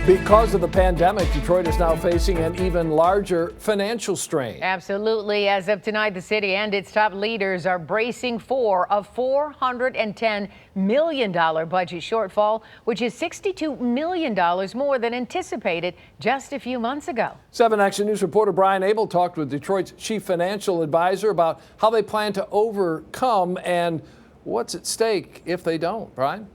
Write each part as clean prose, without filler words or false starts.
Because of the pandemic, Detroit is now facing an even larger financial strain. Absolutely. As of tonight, the city and its top leaders are bracing for a $410 million budget shortfall, which is $62 million more than anticipated just a few months ago. 7 Action News reporter Brian Abel talked with Detroit's chief financial advisor about how they plan to overcome and what's at stake if they don't. Brian?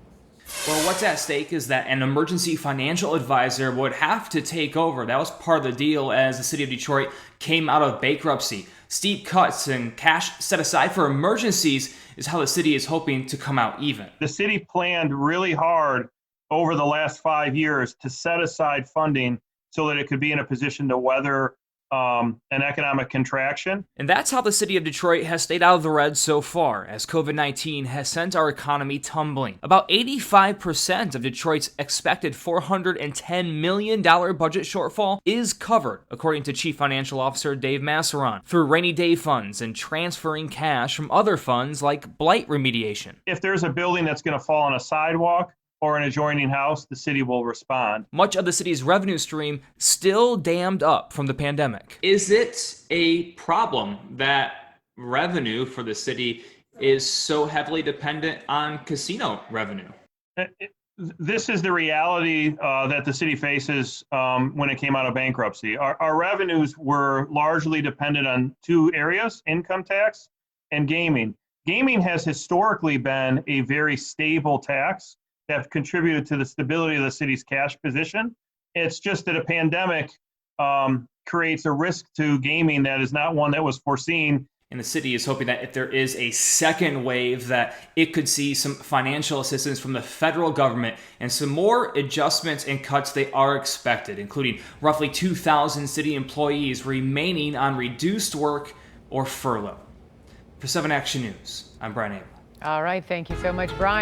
Well, what's at stake is that an emergency financial advisor would have to take over. That was part of the deal as the city of Detroit came out of bankruptcy. Steep cuts and cash set aside for emergencies is how the city is hoping to come out even. The city planned really hard over the last 5 years to set aside funding so that it could be in a position to weather an economic contraction. And that's how the city of Detroit has stayed out of the red so far, as COVID-19 has sent our economy tumbling. About 85% of Detroit's expected $410 million budget shortfall is covered, according to Chief Financial Officer Dave Masseron, through rainy day funds and transferring cash from other funds like blight remediation. If there's a building that's going to fall on a sidewalk or an adjoining house, the city will respond. Much of the city's revenue stream still dammed up from the pandemic. Is it a problem that revenue for the city is so heavily dependent on casino revenue? This is the reality that the city faces when it came out of bankruptcy. Our revenues were largely dependent on 2 areas, income tax and gaming. Gaming has historically been a very stable tax have contributed to the stability of the city's cash position. It's just that a pandemic creates a risk to gaming that is not one that was foreseen. And the city is hoping that if there is a second wave, that it could see some financial assistance from the federal government and some more adjustments and cuts they are expected, including roughly 2,000 city employees remaining on reduced work or furlough. For 7 Action News, I'm Brian Abel. All right. Thank you so much, Brian.